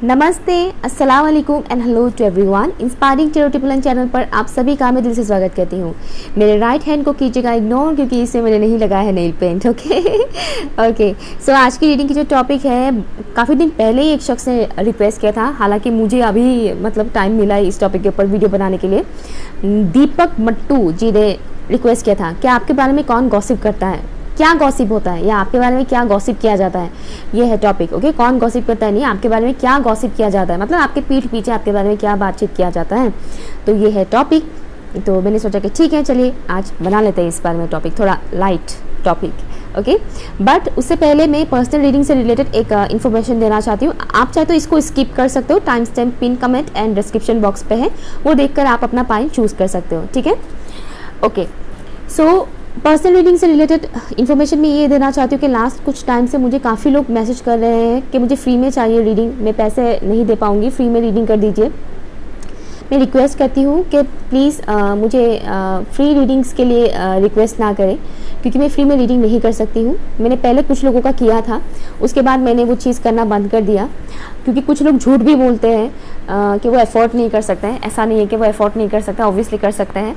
नमस्ते, अस्सलाम वालेकुम and hello to everyone. Inspiring tarot टिपुलन चैनल पर आप सभी का मैं दिल से स्वागत करती हूँ। मेरे राइट हैंड को कीजिएगा इग्नोर क्योंकि इसमें मैंने नहीं लगाया है नेल पेंट। ओके सो आज की रीडिंग की जो टॉपिक है, काफ़ी दिन पहले ही एक शख्स ने रिक्वेस्ट किया था, हालांकि मुझे अभी टाइम मिला है इस टॉपिक के ऊपर वीडियो बनाने के लिए। दीपक मट्टू जी ने रिक्वेस्ट किया था, क्या आपके बारे में कौन गॉसिप करता है, क्या गॉसिप होता है या आपके बारे में क्या गॉसिप किया जाता है, ये है टॉपिक। ओके, कौन गॉसिप करता है नहीं, आपके बारे में क्या गॉसिप किया जाता है, मतलब आपके पीठ पीछे आपके बारे में क्या बातचीत किया जाता है, तो ये है टॉपिक। तो मैंने सोचा कि ठीक है, चलिए आज बना लेते हैं इस बारे में टॉपिक, थोड़ा लाइट टॉपिक। ओके, बट उससे पहले मैं पर्सनल रीडिंग से रिलेटेड एक इन्फॉर्मेशन देना चाहती हूँ। आप चाहे तो इसको स्किप कर सकते हो, time stamp pin comment and description box पे है, वो देखकर आप अपना पाइन चूज कर सकते हो। ठीक है, ओके। सो पर्सनल रीडिंग से रिलेटेड इन्फॉर्मेशन मैं ये देना चाहती हूँ कि लास्ट कुछ टाइम से मुझे काफ़ी लोग मैसेज कर रहे हैं कि मुझे फ्री में चाहिए रीडिंग, मैं पैसे नहीं दे पाऊँगी, फ्री में रीडिंग कर दीजिए। मैं रिक्वेस्ट करती हूँ कि प्लीज़ मुझे फ्री रीडिंग्स के लिए रिक्वेस्ट ना करें, क्योंकि मैं फ्री में रीडिंग नहीं कर सकती हूँ। मैंने पहले कुछ लोगों का किया था, उसके बाद मैंने वो चीज़ करना बंद कर दिया, क्योंकि कुछ लोग झूठ भी बोलते हैं कि वो एफोर्ड नहीं कर सकते हैं। ऐसा नहीं है कि वो एफोर्ड नहीं कर सकते, ऑब्वियसली कर सकते हैं,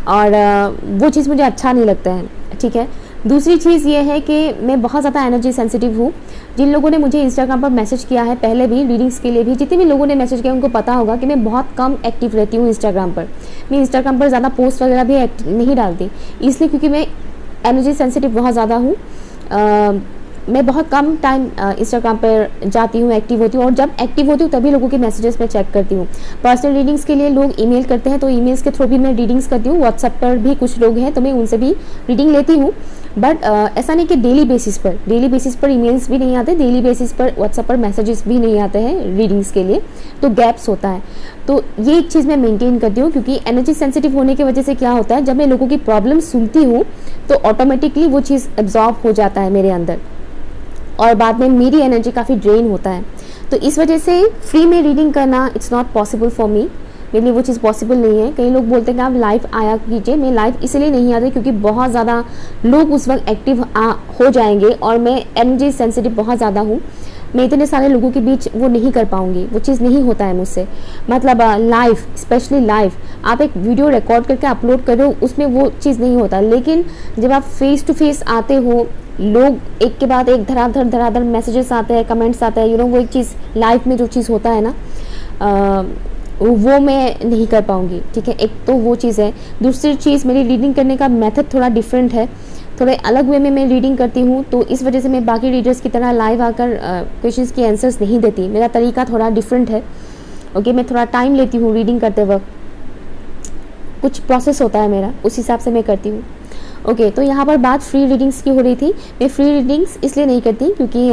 और वो चीज़ मुझे अच्छा नहीं लगता है। ठीक है, दूसरी चीज़ ये है कि मैं बहुत ज़्यादा एनर्जी सेंसिटिव हूँ। जिन लोगों ने मुझे इंस्टाग्राम पर मैसेज किया है पहले भी रीडिंग्स के लिए भी, जितने भी लोगों ने मैसेज किया उनको पता होगा कि मैं बहुत कम एक्टिव रहती हूँ इंस्टाग्राम पर। मैं इंस्टाग्राम पर ज़्यादा पोस्ट वगैरह भी नहीं डालती, इसलिए क्योंकि मैं एनर्जी सेंसिटिव बहुत ज़्यादा हूँ। मैं बहुत कम टाइम इंस्टाग्राम पर जाती हूँ, एक्टिव होती हूँ, और जब एक्टिव होती हूँ तभी लोगों के मैसेजेस मैं चेक करती हूँ। पर्सनल रीडिंग्स के लिए लोग ईमेल करते हैं, तो ईमेल्स के थ्रू भी मैं रीडिंग्स करती हूँ। व्हाट्सएप पर भी कुछ लोग हैं तो मैं उनसे भी रीडिंग लेती हूँ, बट ऐसा नहीं कि डेली बेसिस पर ईमेल्स भी नहीं आते, डेली बेसिस पर व्हाट्सएप पर मैसेजेस भी नहीं आते हैं रीडिंग्स के लिए, तो गैप्स होता है। तो ये एक चीज़ मैं मेंटेन करती हूँ, क्योंकि एनर्जी सेंसिटिव होने की वजह से क्या होता है, जब मैं लोगों की प्रॉब्लम सुनती हूँ तो ऑटोमेटिकली वो चीज़ एब्जॉर्ब हो जाता है मेरे अंदर, और बाद में मेरी एनर्जी काफ़ी ड्रेन होता है। तो इस वजह से फ्री में रीडिंग करना it's not possible for me, मेरे लिए वो चीज़ पॉसिबल नहीं है। कई लोग बोलते हैं कि आप लाइव आया कीजिए, मैं लाइव इसलिए नहीं आती क्योंकि बहुत ज़्यादा लोग उस वक्त एक्टिव हो जाएंगे, और मैं एनर्जी सेंसिटिव बहुत ज़्यादा हूँ। मैं इतने सारे लोगों के बीच वो नहीं कर पाऊँगी, वो चीज़ नहीं होता है मुझसे। मतलब लाइव, स्पेशली लाइव आप एक वीडियो रिकॉर्ड करके अपलोड कर रहे हो, उसमें वो चीज़ नहीं होता। लेकिन जब आप फेस टू फेस आते हो, लोग एक के बाद एक धड़ाधड़ मैसेजेस आते हैं, कमेंट्स आते हैं, वो एक चीज़ लाइव में जो चीज़ होता है ना, वो मैं नहीं कर पाऊँगी। ठीक है, एक तो वो चीज़ है। दूसरी चीज़, मेरी रीडिंग करने का मेथड थोड़ा डिफरेंट है, थोड़े अलग वे में मैं रीडिंग करती हूँ, तो इस वजह से मैं बाकी रीडर्स की तरह लाइव आकर क्वेश्चंस की आंसर्स नहीं देती। मेरा तरीका थोड़ा डिफरेंट है। ओके, मैं थोड़ा टाइम लेती हूँ रीडिंग करते वक्त, कुछ प्रोसेस होता है मेरा, उस हिसाब से मैं करती हूँ। ओके, तो यहाँ पर बात फ्री रीडिंग्स की हो रही थी। मैं फ्री रीडिंग्स इसलिए नहीं करती क्योंकि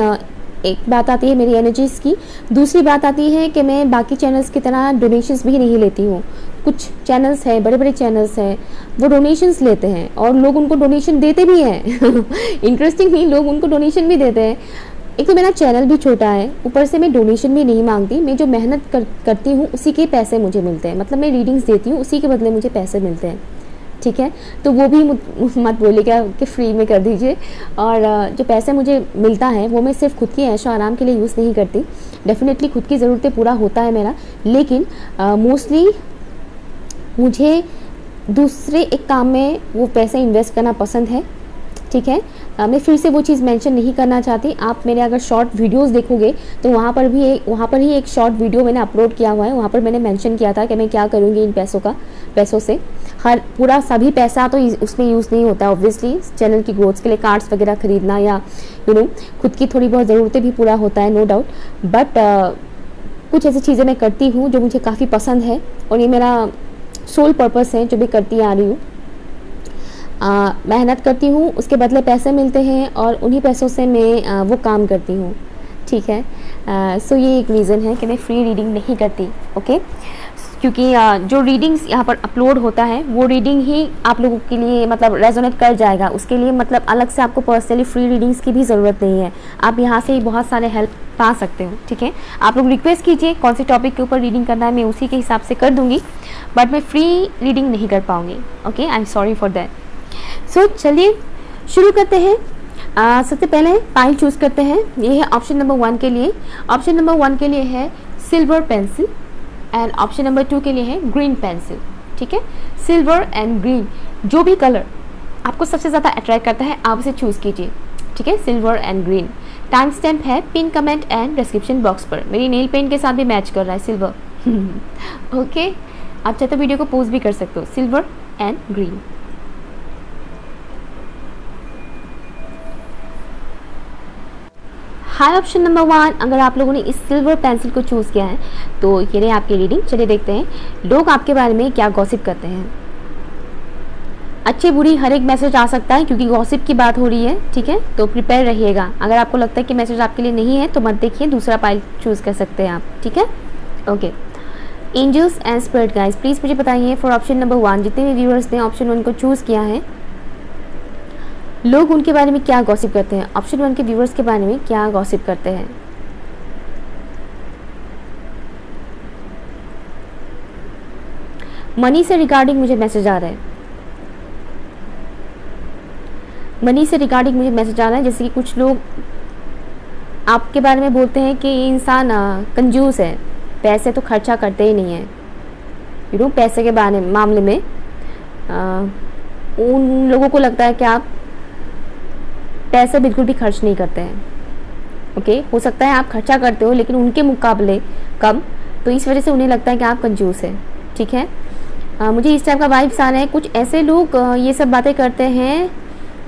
एक बात आती है मेरी एनर्जीज़ की, दूसरी बात आती है कि मैं बाकी चैनल्स की तरह डोनेशंस भी नहीं लेती हूँ। कुछ चैनल्स हैं, बड़े बड़े चैनल्स हैं, वो डोनेशंस लेते हैं और लोग उनको डोनेशन देते भी हैं। इंटरेस्टिंग नहीं, लोग उनको डोनेशन भी देते हैं। एक तो मेरा चैनल भी छोटा है, ऊपर से मैं डोनेशन भी नहीं मांगती, मैं जो मेहनत करती हूँ उसी के पैसे मुझे मिलते हैं, मतलब मैं रीडिंग्स देती हूँ उसी के बदले मुझे पैसे मिलते हैं। ठीक है, तो वो भी मत बोलिएगा कि फ्री में कर दीजिए। और जो पैसे मुझे मिलता है वो मैं सिर्फ खुद की ऐशो आराम के लिए यूज़ नहीं करती। डेफिनेटली खुद की ज़रूरतें पूरा होता है मेरा, लेकिन मोस्टली मुझे दूसरे एक काम में वो पैसे इन्वेस्ट करना पसंद है। ठीक है, मैं फिर से वो चीज़ मेंशन नहीं करना चाहती। आप मेरे अगर शॉर्ट वीडियोस देखोगे तो वहाँ पर ही एक शॉर्ट वीडियो मैंने अपलोड किया हुआ है, वहाँ पर मैंने मेंशन किया था कि मैं क्या करूँगी इन पैसों से। हर पूरा सभी पैसा तो उसमें यूज़ नहीं होता है, ऑब्वियसली चैनल की ग्रोथ के लिए कार्ड्स वगैरह खरीदना या खुद की थोड़ी बहुत ज़रूरतें भी पूरा होता है, नो डाउट। बट कुछ ऐसी चीज़ें मैं करती हूँ जो मुझे काफ़ी पसंद है, और ये मेरा सोल पर्पस है जो मैं करती आ रही हूँ। मेहनत करती हूँ, उसके बदले पैसे मिलते हैं, और उन्हीं पैसों से मैं वो काम करती हूँ। ठीक है, सो ये एक रीज़न है कि मैं फ्री रीडिंग नहीं करती। ओके, क्योंकि जो रीडिंग्स यहाँ पर अपलोड होता है वो रीडिंग ही आप लोगों के लिए मतलब रेजोनेट कर जाएगा, उसके लिए मतलब अलग से आपको पर्सनली फ्री रीडिंग्स की भी ज़रूरत नहीं है, आप यहाँ से ही बहुत सारे हेल्प पा सकते हो। ठीक है, आप लोग रिक्वेस्ट कीजिए कौन सी टॉपिक के ऊपर रीडिंग करना है, मैं उसी के हिसाब से कर दूँगी, बट मैं फ्री रीडिंग नहीं कर पाऊँगी। Okay, I am sorry for that. So चलिए शुरू करते हैं। सबसे पहले पाइल चूज़ करते हैं। ये है ऑप्शन नंबर 1 के लिए। ऑप्शन नंबर 1 के लिए है silver pencil, and option number 2 के लिए है ग्रीन पेंसिल। ठीक है, सिल्वर एंड ग्रीन, जो भी कलर आपको सबसे ज़्यादा अट्रैक्ट करता है आप उसे चूज़ कीजिए। ठीक है, silver and green. Time stamp है pin comment and description box पर। मेरी नेल पेंट के साथ भी मैच कर रहा है सिल्वर। ओके, आप चाहे तो वीडियो को पोस्ट भी कर सकते हो, silver and green. High option number 1, अगर आप लोगों ने इस सिल्वर पेंसिल को चूज़ किया है तो ये रही आपकी रीडिंग। चलिए देखते हैं लोग आपके बारे में क्या गॉसिप करते हैं। अच्छी बुरी हर एक मैसेज आ सकता है क्योंकि गॉसिप की बात हो रही है। ठीक है, तो प्रिपेयर रहिएगा। अगर आपको लगता है कि मैसेज आपके लिए नहीं है तो मत देखिए, दूसरा पाइल चूज़ कर सकते हैं आप। ठीक है, okay. Angels and spirit guys, please मुझे बताइए फॉर ऑप्शन नंबर 1, जितने भी व्यूअर्स ने ऑप्शन 1 को चूज़ किया है, लोग उनके बारे में क्या गॉसिप करते हैं। ऑप्शन 1 के व्यूअर्स के बारे में क्या गॉसिप करते हैं। मनी से रिगार्डिंग मुझे मैसेज आ रहा है, मनी से रिगार्डिंग मुझे मैसेज आ रहा है। जैसे कि कुछ लोग आपके बारे में बोलते हैं कि ये इंसान कंजूस है, पैसे तो खर्चा करते ही नहीं है। यू नो, पैसे के बारे मामले में उन लोगों को लगता है कि आप पैसे बिल्कुल भी खर्च नहीं करते हैं। ओके, हो सकता है आप खर्चा करते हो लेकिन उनके मुकाबले कम, तो इस वजह से उन्हें लगता है कि आप कंजूस है। ठीक है, मुझे इस टाइप का वाइब्स आ रहा है। कुछ ऐसे लोग ये सब बातें करते हैं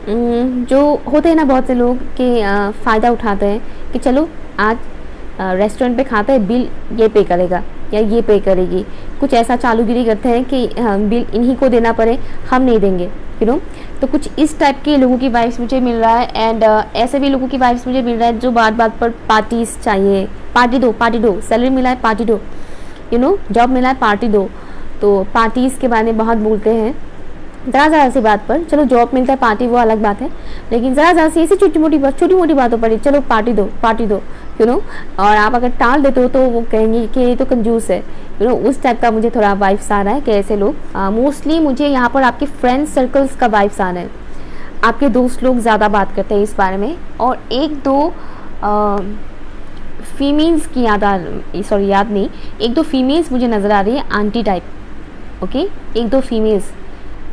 जो होते हैं ना, बहुत से लोग के फ़ायदा उठाते हैं कि चलो आज रेस्टोरेंट पे खाते हैं, बिल ये पे करेगा या ये पे करेगी। कुछ ऐसा चालूगिरी करते हैं कि बिल इन्हीं को देना पड़े, हम नहीं देंगे। यू नो, तो कुछ इस टाइप के लोगों की वाइब्स मुझे मिल रहा है। एंड ऐसे भी लोगों की वाइब्स मुझे मिल रहा है जो बात बात पर पार्टीज चाहिए, पार्टी दो, सैलरी मिला है पार्टी दो, यू नो, जॉब मिला है पार्टी दो। तो पार्टीज़ के बारे में बहुत बोलते हैं ज़रा सी बात पर। चलो जॉब मिलता है पार्टी वो अलग बात है, लेकिन ज़रा सी ऐसी छोटी मोटी बातों पर चलो पार्टी दो, यू नो, और आप अगर टाल देते हो तो वो कहेंगे कि ये तो कंजूस है। यू नो, उस टाइप का मुझे थोड़ा वाइब्स आ रहा है कि ऐसे लोग मोस्टली मुझे यहाँ पर आपके फ्रेंड सर्कल्स का वाइब्स आ रहा है। आपके दोस्त लोग ज़्यादा बात करते हैं इस बारे में, और एक दो फीमेल्स की याद नहीं, एक दो फीमेल्स मुझे नज़र आ रही है आंटी टाइप। ओके, एक दो फीमेल्स,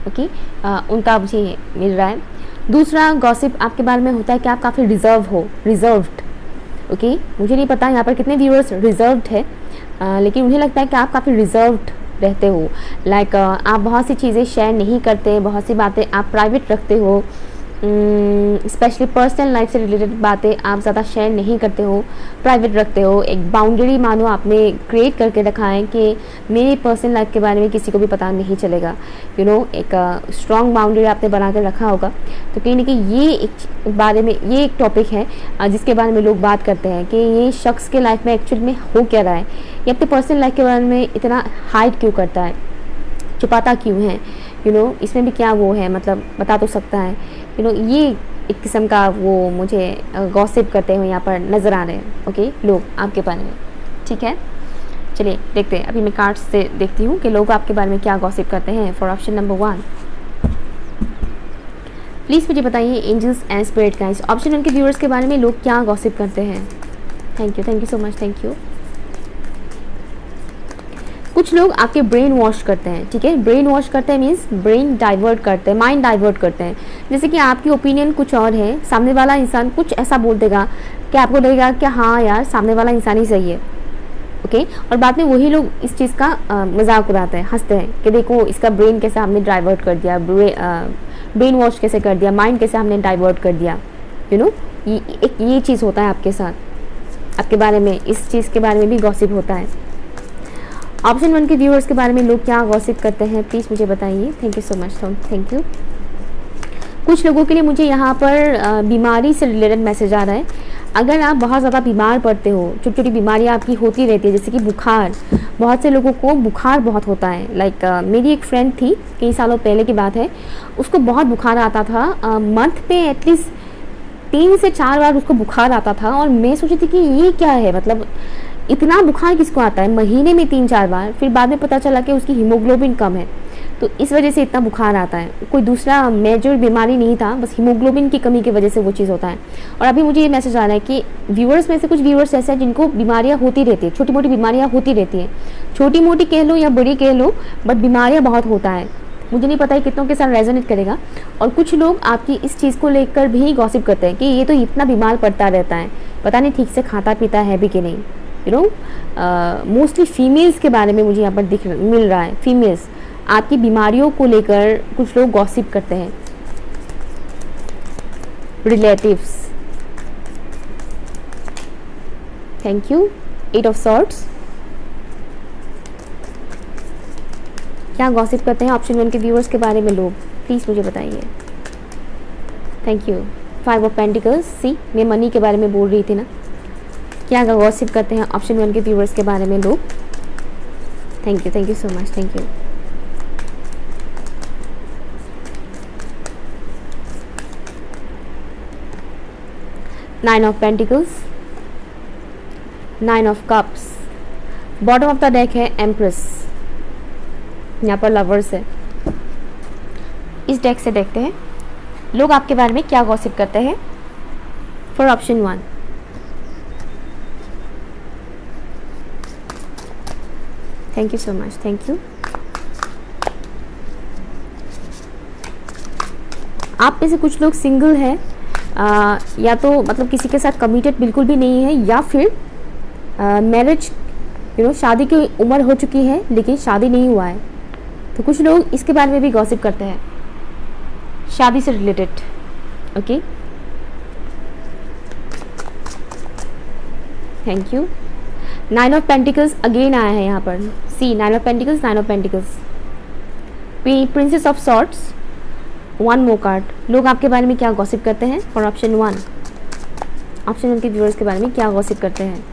ओके, उनका मुझे मिल रहा है। दूसरा गॉसिप आपके बारे में होता है कि आप काफ़ी रिजर्व्ड। ओके, मुझे नहीं पता यहाँ पर कितने व्यूअर्स रिजर्व्ड है, लेकिन मुझे लगता है कि आप काफ़ी रिजर्व्ड रहते हो। लाइक आप बहुत सी चीज़ें शेयर नहीं करते, बहुत सी बातें आप प्राइवेट रखते हो, स्पेशली पर्सनल लाइफ से रिलेटेड बातें आप ज़्यादा शेयर नहीं करते हो, प्राइवेट रखते हो। एक बाउंड्री मानो आपने क्रिएट करके रखा है कि मेरी पर्सनल लाइफ के बारे में किसी को भी पता नहीं चलेगा। यू नो, एक स्ट्रॉन्ग बाउंड्री आपने बना कर रखा होगा। तो कहीं ना कहीं ये एक टॉपिक है जिसके बारे में लोग बात करते हैं कि ये शख्स के लाइफ में एक्चुअल में हो क्या रहा है, ये अपने पर्सनल लाइफ के बारे में इतना हाइड क्यों करता है, छुपाता क्यों है। यू नो, इसमें भी क्या वो है, मतलब बता तो सकता है। यू नो, ये एक किस्म का वो मुझे गॉसिप करते हुए यहाँ पर नज़र आ रहे हैं। ओके, लोग आपके बारे में। ठीक है, चलिए देखते हैं। अभी मैं कार्ड्स से देखती हूँ कि लोग आपके बारे में क्या गॉसिप करते हैं। फॉर ऑप्शन नंबर 1 प्लीज़ मुझे बताइए angels and spirit guys, option 1 के व्यूअर्स के बारे में लोग क्या गॉसिप करते हैं। Thank you so much, thank you. कुछ लोग आपके ब्रेन वॉश करते हैं। ठीक है, ब्रेन वॉश करते हैं मीन्स ब्रेन डाइवर्ट करते हैं, माइंड डाइवर्ट करते हैं। जैसे कि आपकी ओपिनियन कुछ और है, सामने वाला इंसान कुछ ऐसा बोल देगा कि आपको लगेगा कि हाँ यार सामने वाला इंसान ही सही है। ओके, और बाद में वही लोग इस चीज़ का मजाक उड़ाते हैं, हंसते हैं कि देखो इसका ब्रेन कैसे हमने डाइवर्ट कर दिया, ब्रेन वॉश कैसे कर दिया, माइंड कैसे हमने डाइवर्ट कर दिया। यू नो, ये चीज़ होता है आपके साथ, आपके बारे में, इस चीज़ के बारे में भी गॉसिप होता है। ऑप्शन 1 के व्यूअर्स के बारे में लोग क्या गॉसिप करते हैं प्लीज़ मुझे बताइए। Thank you so much, thank you. कुछ लोगों के लिए मुझे यहाँ पर बीमारी से रिलेटेड मैसेज आ रहा है। अगर आप बहुत ज़्यादा बीमार पड़ते हो, छोटी छोटी बीमारियाँ आपकी होती रहती है, जैसे कि बुखार, बहुत से लोगों को बुखार बहुत होता है। लाइक मेरी एक फ्रेंड थी, कई सालों पहले की बात है, उसको बहुत बुखार आता था। मंथ पे एटलीस्ट 3 से 4 बार उसको बुखार आता था, और मैं सोची थी कि ये क्या है, मतलब इतना बुखार किसको आता है महीने में 3-4 बार। फिर बाद में पता चला कि उसकी हीमोग्लोबिन कम है। तो इस वजह से इतना बुखार आता है। कोई दूसरा मेजर बीमारी नहीं था, बस हीमोग्लोबिन की कमी की वजह से वो चीज़ होता है। और अभी मुझे ये मैसेज आ रहा है कि व्यूअर्स में से कुछ व्यूअर्स ऐसे हैं जिनको बीमारियाँ होती रहती है, छोटी मोटी बीमारियाँ होती रहती हैं, छोटी मोटी कह लो या बड़ी कह लो, बट बीमारियाँ बहुत होता है। मुझे नहीं पता है कितनों के साथ रेजोनेट करेगा। और कुछ लोग आपकी इस चीज़ को लेकर भी गॉसिप करते हैं कि ये तो इतना बीमार पड़ता रहता है, पता नहीं ठीक से खाता पीता है भी कि नहीं। यू नो, मोस्टली फीमेल्स के बारे में मुझे यहाँ पर मिल रहा है। फीमेल्स आपकी बीमारियों को लेकर कुछ लोग गॉसिप करते हैं। Relatives, thank you. 8 of swords, क्या गॉसिप करते हैं ऑप्शन 1 के व्यूअर्स के बारे में लोग, प्लीज़ मुझे बताइए। Thank you. 5 ऑफ पेंटिकल्स, सी मैं मनी के बारे में बोल रही थी ना। क्या गॉसिप करते हैं ऑप्शन 1 के व्यूअर्स के बारे में लोग। Thank you so much, thank you. Nine of pentacles, 9 of cups, bottom of the deck है एम्प्रेस, यहाँ पर लवर्स है। इस डेक से देखते हैं लोग आपके बारे में क्या गॉसिप करते हैं for option 1। Thank you so much, thank you. आप में से कुछ लोग सिंगल हैं, या तो मतलब किसी के साथ कमिटेड बिल्कुल भी नहीं है, या फिर मैरिज शादी की उम्र हो चुकी है लेकिन शादी नहीं हुआ है। तो कुछ लोग इसके बारे में भी गॉसिप करते हैं, शादी से related. Okay, thank you. 9 of pentacles again आया है यहाँ पर, सी 9 of pentacles, 9 of pentacles, princess of swords, 1 more card. लोग आपके बारे में क्या गॉसिप करते हैं फॉर ऑप्शन 1। ऑप्शन 1 के व्यूअर्स के बारे में क्या गॉसिप करते हैं।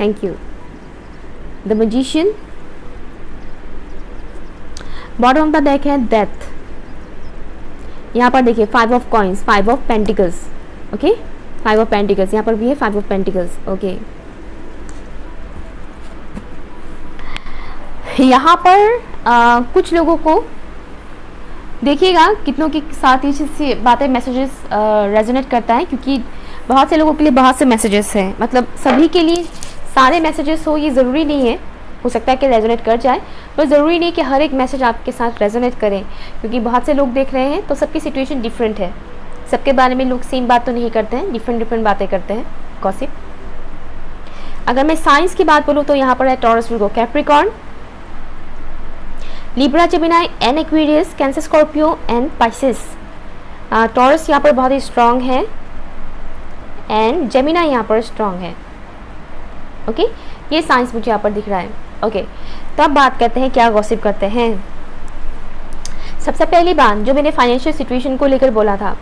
Thank you. The magician, bottom of the deck है डेथ। यहाँ पर देखिए 5 of coins, 5 of pentacles. Okay, 5 of pentacles, यहाँ पर भी है 5 ऑफ पेंटिकल्स। ओके, यहाँ पर कुछ लोगों को देखिएगा कितनों के साथ ये बातें मैसेजेस रेजोनेट करता है, क्योंकि बहुत से लोगों के लिए बहुत से मैसेजेस हैं। मतलब सभी के लिए सारे मैसेजेस हो ये ज़रूरी नहीं है, हो सकता है कि रेजोनेट कर जाए, पर ज़रूरी नहीं कि हर एक मैसेज आपके साथ रेजोनेट करें, क्योंकि बहुत से लोग देख रहे हैं तो सबकी सिचुएशन डिफरेंट है। सबके बारे में लोग सेम बात तो नहीं करते हैं, डिफरेंट बातें करते हैं गॉसिप। अगर मैं साइंस की बात बोलूँ तो यहाँ पर है taurus, Virgo, Capricorn, Libra, Gemini and Aquarius, cancer, Scorpio and Pisces. Taurus यहाँ पर बहुत ही स्ट्रांग है एंड जेमिनी यहाँ पर स्ट्रांग है। ओके, ये साइंस मुझे यहाँ पर दिख रहा है। ओके, तो अब बात करते हैं क्या गॉसिप करते हैं। सबसे पहली बात जो मैंने फाइनेंशियल सिचुएशन को लेकर बोला था,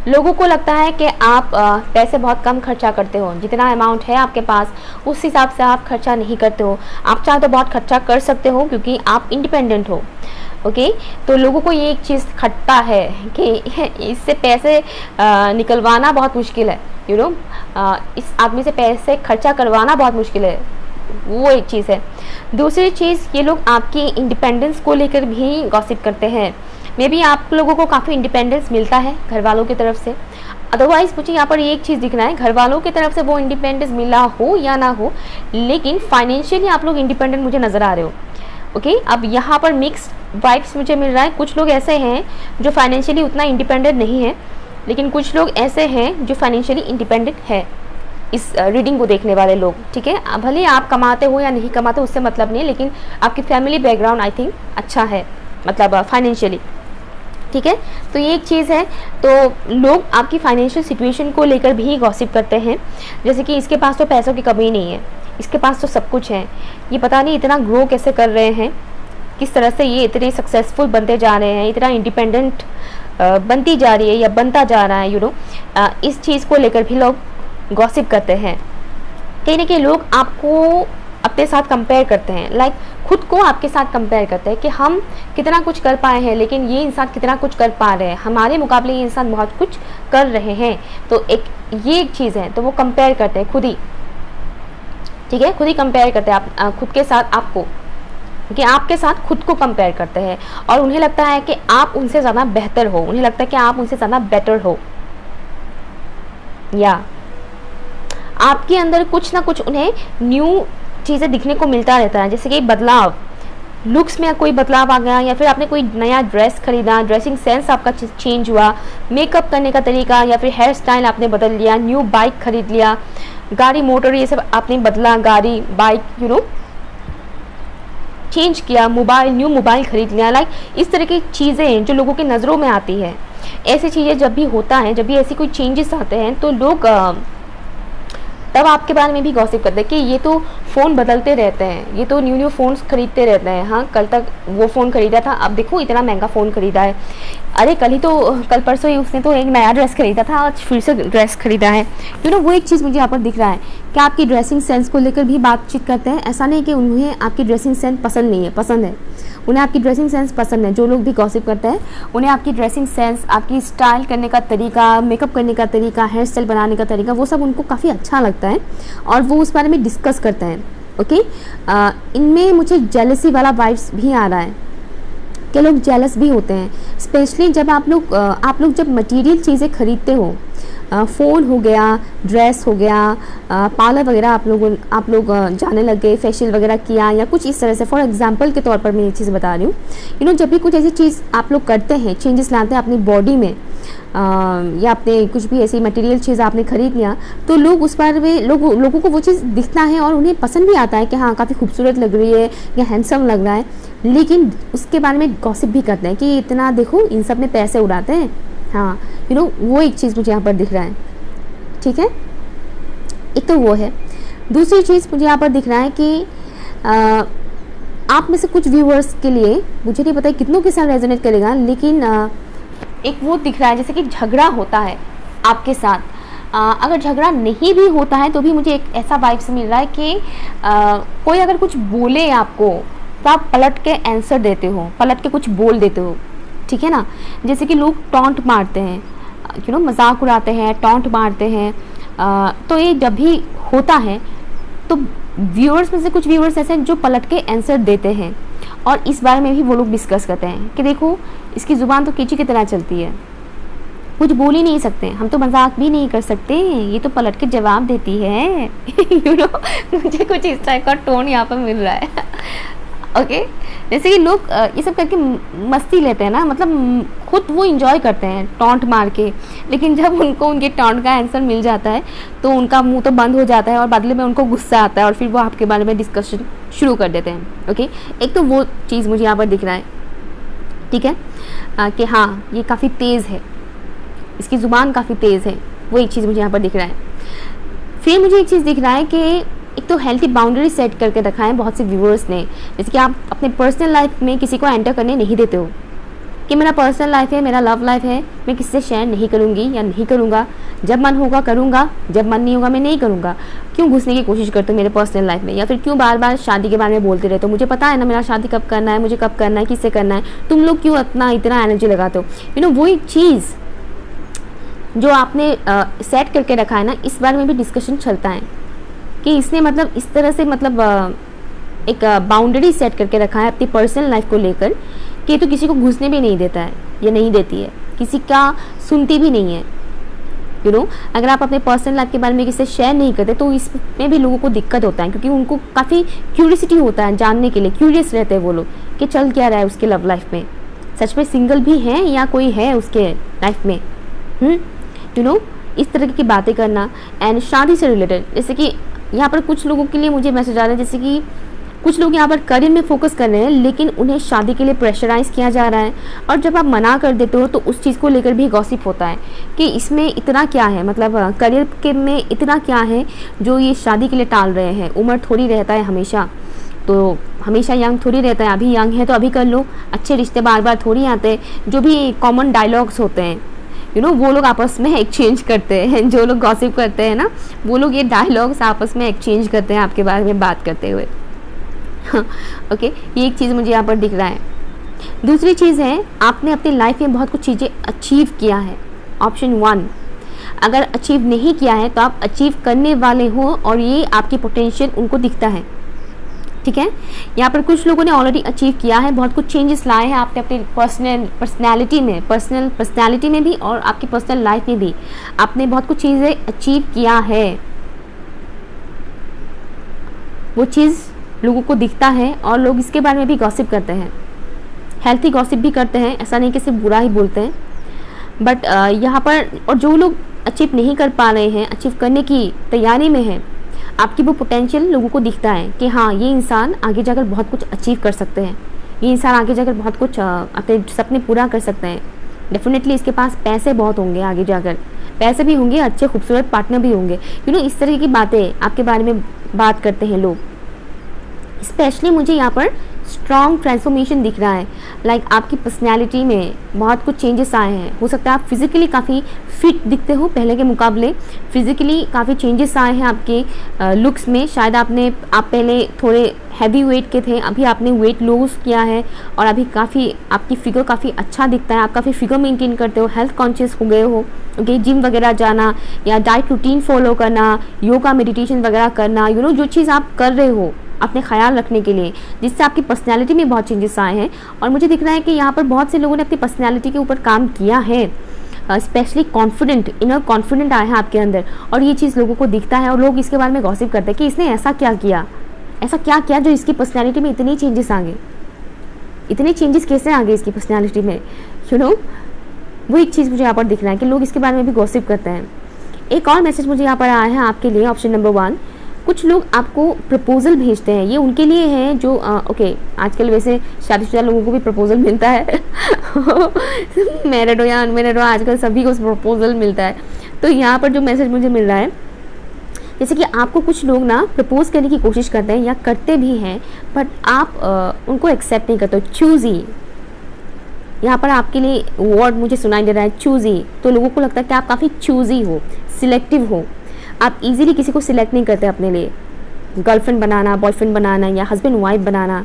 लोगों को लगता है कि आप पैसे बहुत कम खर्चा करते हो, जितना अमाउंट है आपके पास उस हिसाब से आप खर्चा नहीं करते हो। आप चाहे तो बहुत खर्चा कर सकते हो क्योंकि आप इंडिपेंडेंट हो। ओके, तो लोगों को ये एक चीज़ खटता है कि इससे पैसे निकलवाना बहुत मुश्किल है, यू नो, इस आदमी से पैसे खर्चा करवाना बहुत मुश्किल है, वो एक चीज़ है। दूसरी चीज़, ये लोग आपकी इंडिपेंडेंस को लेकर भी गॉसिप करते हैं। मे बी आप लोगों को काफ़ी इंडिपेंडेंस मिलता है घर वालों की तरफ से, अदरवाइज़ मुझे यहाँ पर एक चीज़ दिखना है, घर वालों की तरफ से वो इंडिपेंडेंस मिला हो या ना हो, लेकिन फाइनेंशियली आप लोग इंडिपेंडेंट मुझे नज़र आ रहे हो। ओके, अब यहाँ पर मिक्स्ड वाइब्स मुझे मिल रहा है। कुछ लोग ऐसे हैं जो फाइनेंशियली उतना इंडिपेंडेंट नहीं है, लेकिन कुछ लोग ऐसे हैं जो फाइनेंशियली इंडिपेंडेंट है, इस रीडिंग को देखने वाले लोग। ठीक है, भले आप कमाते हो या नहीं कमाते उससे मतलब नहीं, लेकिन आपकी फैमिली बैकग्राउंड आई थिंक अच्छा है, मतलब फाइनेंशियली। ठीक है, तो ये एक चीज़ है। तो लोग आपकी फाइनेंशियल सिचुएशन को लेकर भी गॉसिप करते हैं, जैसे कि इसके पास तो पैसों की कमी नहीं है, इसके पास तो सब कुछ है, ये पता नहीं इतना ग्रो कैसे कर रहे हैं, किस तरह से ये इतने सक्सेसफुल बनते जा रहे हैं, इतना इंडिपेंडेंट बनती जा रही है या बनता जा रहा है, यू नो। इस चीज़ को लेकर भी लोग गॉसिप करते हैं। कहीं ना कहीं लोग आपको अपने साथ कंपेयर करते हैं, लाइक खुद को आपके साथ कंपेयर करते हैं कि हम कितना कुछ कर पाए हैं, लेकिन ये इंसान कितना कुछ कर पा रहे हैं, हमारे मुकाबले ये इंसान बहुत कुछ कर रहे हैं, तो ये एक चीज़ है, तो वो कंपेयर करते हैं खुद ही, ठीक है, खुद ही कंपेयर करते हैं आप खुद के साथ आपको, कि आपके साथ खुद को कंपेयर करते हैं और उन्हें लगता है कि आप उनसे ज़्यादा बेहतर हो, उन्हें लगता है कि आप उनसे ज़्यादा बेटर हो, या आपके अंदर कुछ ना कुछ उन्हें न्यू चीज़ें दिखने को मिलता रहता है, जैसे कि बदलाव, लुक्स में कोई बदलाव आ गया, या फिर आपने कोई नया ड्रेस खरीदा, ड्रेसिंग सेंस आपका चेंज हुआ, मेकअप करने का तरीका, या फिर हेयर स्टाइल आपने बदल लिया, न्यू बाइक खरीद लिया, गाड़ी मोटर ये सब आपने बदला, गाड़ी बाइक चेंज किया, न्यू मोबाइल खरीद लिया, लाइक इस तरह की चीज़ें जो लोगों की नज़रों में आती है। ऐसी चीज़ें जब भी होता है, जब भी ऐसी कोई चेंजेस आते हैं, तो लोग तब आपके बारे में भी गॉसिप करते हैं कि ये तो फ़ोन बदलते रहते हैं, ये तो न्यू फ़ोन्स खरीदते रहते हैं, हाँ कल तक वो फ़ोन खरीदा था, अब देखो इतना महंगा फ़ोन खरीदा है, अरे कल परसों ही उसने तो एक नया ड्रेस खरीदा था, आज फिर से ड्रेस खरीदा है। वो एक चीज़ मुझे यहाँ पर दिख रहा है कि आपकी ड्रेसिंग सेंस को लेकर भी बातचीत करते हैं। ऐसा नहीं कि उन्हें आपकी ड्रेसिंग सेंस पसंद नहीं है, पसंद है, उन्हें आपकी ड्रेसिंग सेंस पसंद है। जो लोग भी गॉसिप करते हैं उन्हें आपकी ड्रेसिंग सेंस, आपकी स्टाइल करने का तरीका, मेकअप करने का तरीका, हेयर स्टाइल बनाने का तरीका, वो सब उनको काफ़ी अच्छा लगता है और वो उस बारे में डिस्कस करते हैं। ओके, इनमें मुझे जेलसी वाला वाइब्स भी आ रहा है कि लोग जेलस भी होते हैं, स्पेशली जब आप लोग जब मटेरियल चीज़ें खरीदते हो, फ़ोन हो गया, ड्रेस हो गया, पार्लर वगैरह आप लोग जाने लग गए, फेशियल वगैरह किया या कुछ इस तरह से। फॉर एग्जांपल के तौर पर मैं ये चीज़ बता रही हूँ, जब भी कुछ ऐसी चीज़ आप लोग करते हैं, चेंजेस लाते हैं अपनी बॉडी में, या आपने कुछ भी ऐसी मटेरियल चीज़ आपने खरीद लिया, तो लोग उस बारे में लोगों को वो चीज़ दिखता है और उन्हें पसंद भी आता है कि हाँ काफ़ी खूबसूरत लग रही है या हैंडसम लग रहा है, लेकिन उसके बारे में गॉसिप भी करते हैं कि इतना देखो इन सब में पैसे उड़ाते हैं। हाँ वो एक चीज़ मुझे यहाँ पर दिख रहा है, ठीक है, एक तो वो है। दूसरी चीज़ मुझे यहाँ पर दिख रहा है कि आप में से कुछ व्यूअर्स के लिए, मुझे नहीं पता कितनों के साथ रेजोनेट करेगा, लेकिन एक वो दिख रहा है जैसे कि झगड़ा होता है आपके साथ। अगर झगड़ा नहीं भी होता है तो भी मुझे एक ऐसा वाइब्स मिल रहा है कि कोई अगर कुछ बोले आपको तो आप पलट के आंसर देते हो, पलट के कुछ बोल देते हो, ठीक है ना। जैसे कि लोग टॉन्ट मारते हैं, मजाक उड़ाते हैं, टॉन्ट मारते हैं, तो ये जब भी होता है तो व्यूअर्स में से कुछ व्यूअर्स ऐसे हैं जो पलट के आंसर देते हैं और इस बारे में भी वो लोग डिस्कस करते हैं कि देखो इसकी ज़ुबान तो कीची की तरह चलती है, कुछ बोल ही नहीं सकते, हम तो मजाक भी नहीं कर सकते, ये तो पलट के जवाब देती है। मुझे कुछ इस टाइप का टोन यहाँ पर मिल रहा है। ओके, जैसे कि लोग ये सब करके मस्ती लेते हैं ना, मतलब खुद वो इंजॉय करते हैं टॉन्ट मार के, लेकिन जब उनको उनके टॉन्ट का आंसर मिल जाता है तो उनका मुंह तो बंद हो जाता है और बदले में उनको गुस्सा आता है और फिर वो आपके बारे में डिस्कशन शुरू कर देते हैं। ओके, एक तो वो चीज़ मुझे यहाँ पर दिख रहा है, ठीक है, कि हाँ ये काफ़ी तेज़ है, इसकी ज़ुबान काफ़ी तेज़ है, वो एक चीज़ मुझे यहाँ पर दिख रहा है। फिर मुझे एक चीज़ दिख रहा है कि एक तो हेल्थी बाउंड्री सेट करके रखा है बहुत से व्यूअर्स ने, जैसे कि आप अपने पर्सनल लाइफ में किसी को एंटर करने नहीं देते हो कि मेरा पर्सनल लाइफ है, मेरा लव लाइफ है, मैं किसी से शेयर नहीं करूँगी या नहीं करूँगा, जब मन होगा करूँगा, जब मन नहीं होगा मैं नहीं करूँगा। क्यों घुसने की कोशिश करते हो मेरे पर्सनल लाइफ में, या फिर क्यों बार बार शादी के बारे में बोलते रहते हो, मुझे पता है ना मेरा शादी कब करना है, मुझे कब करना है, किससे करना है, तुम लोग क्यों इतना एनर्जी लगाते हो। वो एक चीज़ जो आपने सेट करके रखा है ना, इस बारे में भी डिस्कशन चलता है कि इसने मतलब इस तरह से एक बाउंड्री सेट करके रखा है अपनी पर्सनल लाइफ को लेकर कि तो किसी को घुसने भी नहीं देता है या नहीं देती है, किसी का सुनती भी नहीं है। अगर आप अपने पर्सनल लाइफ के बारे में किसी से शेयर नहीं करते तो इसमें भी लोगों को दिक्कत होता है, क्योंकि उनको काफ़ी क्यूरियोसिटी होता है जानने के लिए, क्यूरियस रहते हैं वो लोग कि चल क्या रहा है उसके लव लाइफ में, सच में सिंगल भी है या कोई है उसके लाइफ में। इस तरह की बातें करना। एंड शादी से रिलेटेड, जैसे कि यहाँ पर कुछ लोगों के लिए मुझे मैसेज आ रहा है, जैसे कि कुछ लोग यहाँ पर करियर में फोकस कर रहे हैं लेकिन उन्हें शादी के लिए प्रेशराइज किया जा रहा है, और जब आप मना कर देते हो तो उस चीज़ को लेकर भी गॉसिप होता है कि इसमें इतना क्या है, मतलब करियर के में इतना क्या है जो ये शादी के लिए टाल रहे हैं। उम्र थोड़ी रहता है हमेशा, तो हमेशा यंग थोड़ी रहता है, अभी यंग है तो अभी कर लो, अच्छे रिश्ते बार बार थोड़ी आते हैं। जो भी कॉमन डायलॉग्स होते हैं वो लोग आपस में एक्सचेंज करते हैं, जो लोग गॉसिप करते हैं ना वो लोग ये डायलॉग्स आपस में एक्सचेंज करते हैं आपके बारे में बात करते हुए। ओके, ये एक चीज़ मुझे यहाँ पर दिख रहा है। दूसरी चीज़ है, आपने अपनी लाइफ में बहुत कुछ चीज़ें अचीव किया है, ऑप्शन 1, अगर अचीव नहीं किया है तो आप अचीव करने वाले हो और ये आपकी पोटेंशियल उनको दिखता है, ठीक है। यहाँ पर कुछ लोगों ने ऑलरेडी अचीव किया है, बहुत कुछ चेंजेस लाए हैं आपने अपनी पर्सनल पर्सनैलिटी में भी और आपकी पर्सनल लाइफ में भी आपने बहुत कुछ चीज़ें अचीव किया है। वो चीज़ लोगों को दिखता है और लोग इसके बारे में भी गॉसिप करते हैं, हेल्थी गॉसिप भी करते हैं, ऐसा नहीं कि सिर्फ बुरा ही बोलते हैं। बट यहाँ पर और जो लोग अचीव नहीं कर पा रहे हैं, अचीव करने की तैयारी में हैं, आपकी वो पोटेंशियल लोगों को दिखता है कि हाँ ये इंसान आगे जाकर बहुत कुछ अचीव कर सकते हैं, ये इंसान आगे जाकर बहुत कुछ अपने सपने पूरा कर सकते हैं। डेफिनेटली इसके पास पैसे बहुत होंगे, आगे जाकर पैसे भी होंगे, अच्छे खूबसूरत पार्टनर भी होंगे, इस तरह की बातें आपके बारे में बात करते हैं लोग। स्पेशली मुझे यहाँ पर स्ट्रॉन्ग ट्रांसफॉर्मेशन दिख रहा है, लाइक आपकी पर्सनैलिटी में बहुत कुछ चेंजेस आए हैं। हो सकता है आप फिज़िकली काफ़ी फिट दिखते हो पहले के मुकाबले, फिज़िकली काफ़ी चेंजेस आए हैं आपके लुक्स में। शायद आप पहले थोड़े हैवी वेट के थे, अभी आपने वेट लॉस किया है और अभी काफ़ी आपकी फिगर काफ़ी अच्छा दिखता है, आप काफ़ी फिगर मेंटेन करते हो, हेल्थ कॉन्शियस हो गए हो। ओके, जिम वगैरह जाना या डाइट रूटीन फॉलो करना, योगा मेडिटेशन वगैरह करना, जो चीज़ आप कर रहे हो अपने ख्याल रखने के लिए, जिससे आपकी पर्सनैलिटी में बहुत चेंजेस आए हैं। और मुझे दिख रहा है कि यहाँ पर बहुत से लोगों ने अपनी पर्सनैलिटी के ऊपर काम किया है, स्पेशली इनर कॉन्फिडेंट आया है आपके अंदर, और ये चीज़ लोगों को दिखता है और लोग इसके बारे में गॉसिप करते हैं कि इसने ऐसा क्या किया जो इसकी पर्सनैलिटी में इतने चेंजेस आ गए, इतने चेंजेस कैसे आ गए इसकी पर्सनैलिटी में, वो एक चीज़ मुझे यहाँ पर दिख रहा है कि लोग इसके बारे में भी गॉसिप करते हैं। एक और मैसेज मुझे यहाँ पर आया है आपके लिए, ऑप्शन नंबर 1, कुछ लोग आपको प्रपोजल भेजते हैं। ये उनके लिए है जो आजकल वैसे शादीशुदा लोगों को भी प्रपोजल मिलता है मैरिड हो या अनमैरिड हो, आजकल सभी को प्रपोजल मिलता है। तो यहाँ पर जो मैसेज मुझे मिल रहा है, जैसे कि आपको कुछ लोग ना प्रपोज करने की कोशिश करते हैं या करते भी हैं, बट आप उनको एक्सेप्ट नहीं करते हो। चूजी, यहाँ पर आपके लिए वर्ड मुझे सुनाई दे रहा है, चूजी। तो लोगों को लगता है कि आप काफ़ी चूजी हो, सिलेक्टिव हो, आप इजीली किसी को सिलेक्ट नहीं करते अपने लिए। गर्लफ्रेंड बनाना, बॉयफ्रेंड बनाना या हस्बैंड वाइफ बनाना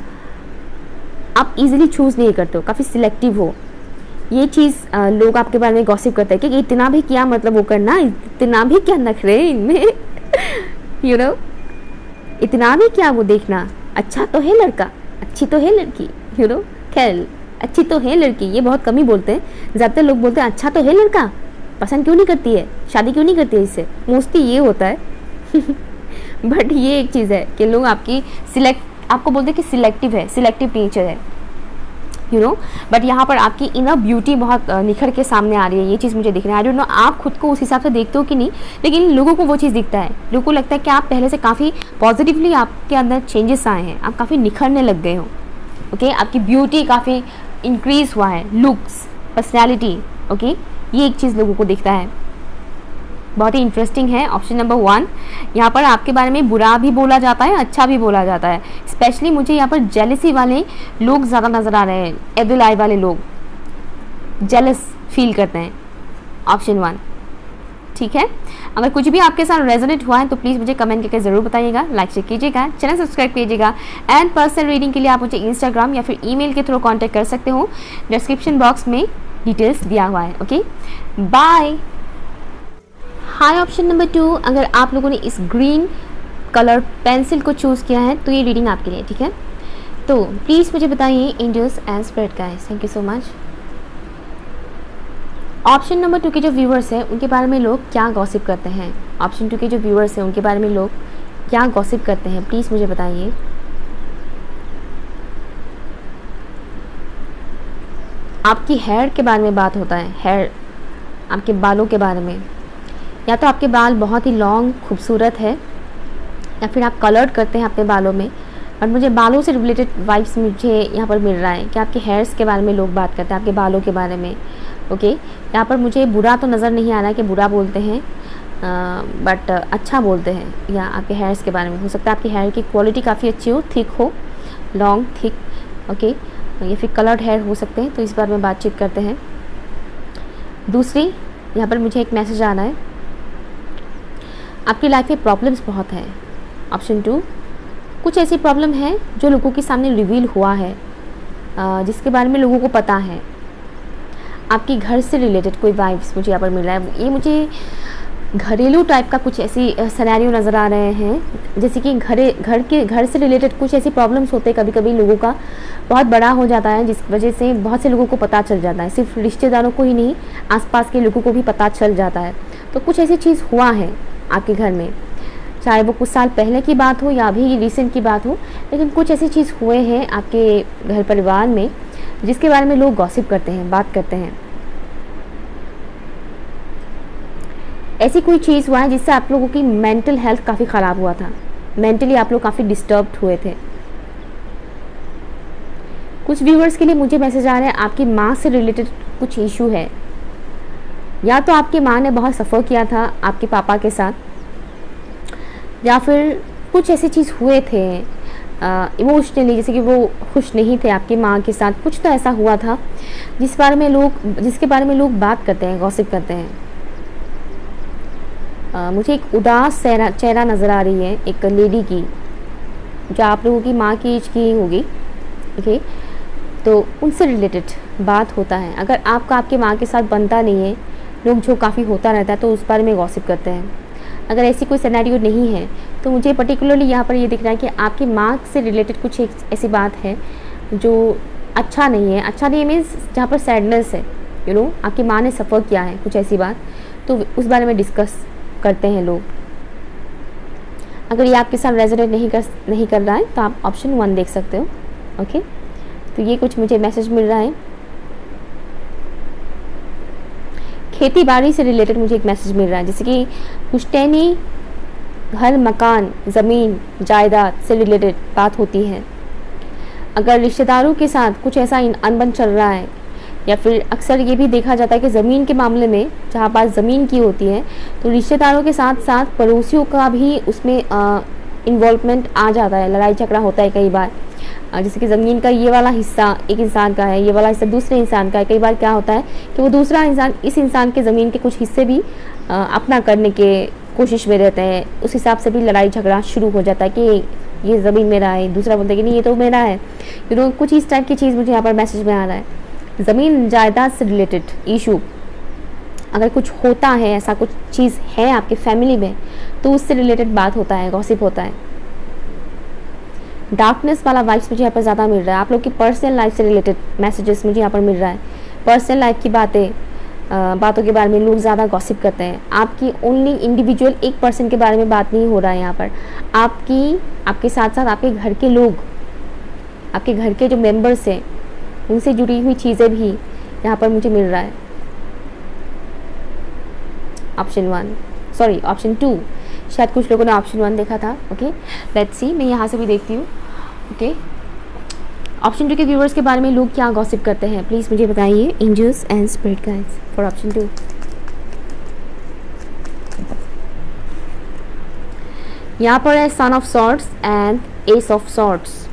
आप इजीली चूज़ नहीं करते हो, काफ़ी सिलेक्टिव हो। ये चीज़ लोग आपके बारे में गॉसिप करते हैं कि इतना भी क्या मतलब वो करना, इतना भी क्या नखरे इनमें इतना भी क्या वो देखना, अच्छा तो है लड़का, अच्छी तो है लड़की, खैर अच्छी तो है लड़की, ये बहुत कम ही बोलते हैं। ज़्यादातर लोग बोलते हैं अच्छा तो है लड़का, पसंद क्यों नहीं करती है, शादी क्यों नहीं करती है इससे, मोस्टली ये होता है बट ये एक चीज़ है कि लोग आपको बोलते हैं कि सिलेक्टिव है, सिलेक्टिव नेचर है, बट यहाँ पर आपकी इनर ब्यूटी बहुत निखर के सामने आ रही है। ये चीज़ मुझे दिख रहा है। आई डोंट नो आप खुद को उस हिसाब से देखते हो कि नहीं, लेकिन लोगों को वो चीज़ दिखता है। लोगों को लगता है कि आप पहले से काफ़ी पॉजिटिवली आपके अंदर चेंजेस आए हैं, आप काफ़ी निखरने लग गए हो। ओके, आपकी ब्यूटी काफ़ी इंक्रीज हुआ है, लुक्स, पर्सनैलिटी। ओके, ये एक चीज़ लोगों को दिखता है, बहुत ही इंटरेस्टिंग है। ऑप्शन नंबर 1, यहाँ पर आपके बारे में बुरा भी बोला जाता है, अच्छा भी बोला जाता है। स्पेशली मुझे यहाँ पर जेलसी वाले लोग ज़्यादा नज़र आ रहे हैं, एविल आई वाले लोग जेलस फील करते हैं। ऑप्शन 1, ठीक है। अगर कुछ भी आपके साथ रेजोनेट हुआ है तो प्लीज़ मुझे कमेंट करके ज़रूर बताइएगा, लाइक शेयर कीजिएगा, चैनल सब्सक्राइब कीजिएगा। एंड पर्सनल रीडिंग के लिए आप मुझे इंस्टाग्राम या फिर ईमेल के थ्रू कांटेक्ट कर सकते हो, डिस्क्रिप्शन बॉक्स में डिटेल्स दिया हुआ है। Okay, bye. Hi, option number 2, अगर आप लोगों ने इस ग्रीन कलर पेंसिल को चूज़ किया है तो ये रीडिंग आपके लिए, ठीक है। तो प्लीज़ मुझे बताइए angels and spirit guys, thank you so much. Option number 2 के जो व्यूअर्स हैं उनके बारे में लोग क्या गॉसिप करते हैं, ऑप्शन 2 के जो व्यूअर्स हैं उनके बारे में लोग क्या गॉसिप करते हैं, प्लीज़ मुझे बताइए। आपकी हेयर के बारे में बात होता है, हेयर, आपके बालों के बारे में, या तो आपके बाल बहुत ही लॉन्ग खूबसूरत है या फिर आप कलर्ड करते हैं अपने बालों में। और मुझे बालों से रिलेटेड वाइब्स मुझे यहाँ पर मिल रहा है कि आपके हेयर्स के बारे में लोग बात करते हैं, आपके बालों के बारे में। ओके, यहाँ पर मुझे बुरा तो नज़र नहीं आ रहा है कि बुरा बोलते हैं, बट अच्छा बोलते हैं, या आपके हेयर्स के बारे में। हो सकता है आपकी हेयर की क्वालिटी काफ़ी अच्छी हो, थिक हो, लॉन्ग थिक, ओके, या फिर कलर्ड हेयर हो सकते हैं, तो इस बारे में बातचीत करते हैं। दूसरी, यहाँ पर मुझे एक मैसेज आ रहा है, आपकी लाइफ में प्रॉब्लम्स बहुत हैं। ऑप्शन 2, कुछ ऐसी प्रॉब्लम है जो लोगों के सामने रिवील हुआ है, जिसके बारे में लोगों को पता है। आपके घर से रिलेटेड कोई वाइब्स मुझे यहाँ पर मिल रहा है। ये मुझे घरेलू टाइप का कुछ ऐसी सिनेरियो नज़र आ रहे हैं, जैसे कि घर से रिलेटेड कुछ ऐसी प्रॉब्लम्स होते हैं कभी कभी लोगों का, बहुत बड़ा हो जाता है जिस वजह से बहुत से लोगों को पता चल जाता है, सिर्फ रिश्तेदारों को ही नहीं आसपास के लोगों को भी पता चल जाता है। तो कुछ ऐसी चीज़ हुआ है आपके घर में, चाहे वो कुछ साल पहले की बात हो या अभी रिसेंट की बात हो, लेकिन कुछ ऐसी चीज़ हुए हैं आपके घर परिवार में जिसके बारे में लोग गॉसिप करते हैं, बात करते हैं। ऐसी कोई चीज़ हुआ है जिससे आप लोगों की मेंटल हेल्थ काफ़ी ख़राब हुआ था, मेंटली आप लोग काफ़ी डिस्टर्ब्ड हुए थे। कुछ व्यूअर्स के लिए मुझे मैसेज आ रहा है आपकी माँ से रिलेटेड कुछ इशू है, या तो आपकी माँ ने बहुत सफ़र किया था आपके पापा के साथ, या फिर कुछ ऐसी चीज़ हुए थे इमोशनली, जैसे कि वो खुश नहीं थे आपकी माँ के साथ, कुछ तो ऐसा हुआ था जिसके बारे में लोग बात करते हैं, गॉसिप करते हैं। मुझे एक उदास चेहरा नज़र आ रही है एक लेडी की, जो आप लोगों की माँ की एज की होगी, ओके। तो उनसे रिलेटेड बात होता है। अगर आपका आपके माँ के साथ बनता नहीं है, लोग जो काफ़ी होता रहता है, तो उस बारे में गॉसिप करते हैं। अगर ऐसी कोई सिनेरियो नहीं है तो मुझे पर्टिकुलरली यहाँ पर ये दिख रहा है कि आपकी माँ से रिलेटेड कुछ एक ऐसी बात है जो अच्छा नहीं है। अच्छा नहीं मीन्स जहाँ पर सैडनेस है, आपकी माँ ने सफ़र किया है कुछ ऐसी बात, तो उस बारे में डिस्कस करते हैं लोग। अगर ये आपके साथ रेजोनेट नहीं कर रहा है तो आप ऑप्शन 1 देख सकते हो, ओके। तो ये कुछ मुझे मैसेज मिल रहा है। खेती बाड़ी से रिलेटेड मुझे एक मैसेज मिल रहा है, जैसे कि पुश्तैनी घर, मकान, ज़मीन, जायदाद से रिलेटेड बात होती है। अगर रिश्तेदारों के साथ कुछ ऐसा अनबन चल रहा है, या फिर अक्सर ये भी देखा जाता है कि ज़मीन के मामले में जहाँ पास ज़मीन की होती है तो रिश्तेदारों के साथ साथ पड़ोसियों का भी उसमें इन्वॉल्वमेंट आ जाता है, लड़ाई झगड़ा होता है कई बार। जैसे कि ज़मीन का ये वाला हिस्सा एक इंसान का है, ये वाला हिस्सा दूसरे इंसान का है। कई बार क्या होता है कि वो दूसरा इंसान इस इंसान के ज़मीन के कुछ हिस्से भी अपना करने के कोशिश में रहते हैं, उस हिसाब से भी लड़ाई झगड़ा शुरू हो जाता है कि ये ज़मीन मेरा है, दूसरा बोलता है कि नहीं ये तो मेरा है। कुछ इस टाइप की चीज़ मुझे यहाँ पर मैसेज में आ रहा है। ज़मीन जायदाद से रिलेटेड इशू अगर कुछ होता है, ऐसा कुछ चीज़ है आपके फैमिली में, तो उससे रिलेटेड बात होता है, गॉसिप होता है। डार्कनेस वाला वाइब्स मुझे यहाँ पर ज़्यादा मिल रहा है। आप लोग की पर्सनल लाइफ से रिलेटेड मैसेजेस मुझे यहाँ पर मिल रहा है। पर्सनल लाइफ की बातों के बारे में लोग ज़्यादा गॉसिप करते हैं। आपकी ओनली इंडिविजुअल एक पर्सन के बारे में बात नहीं हो रहा है यहाँ पर, आपके साथ साथ आपके घर के लोग, आपके घर के जो मेंबर्स हैं, उनसे जुड़ी हुई चीज़ें भी यहाँ पर मुझे मिल रहा है। ऑप्शन 2, शायद कुछ लोगों ने ऑप्शन 1 देखा था, ओके। लेट्स सी, मैं यहाँ से भी देखती हूँ, ओके। ऑप्शन 2 के व्यूअर्स के बारे में लोग क्या गॉसिप करते हैं, प्लीज़ मुझे बताइए। Angels and spirit guides for option 2। यहाँ पर है son of swords and ace of swords.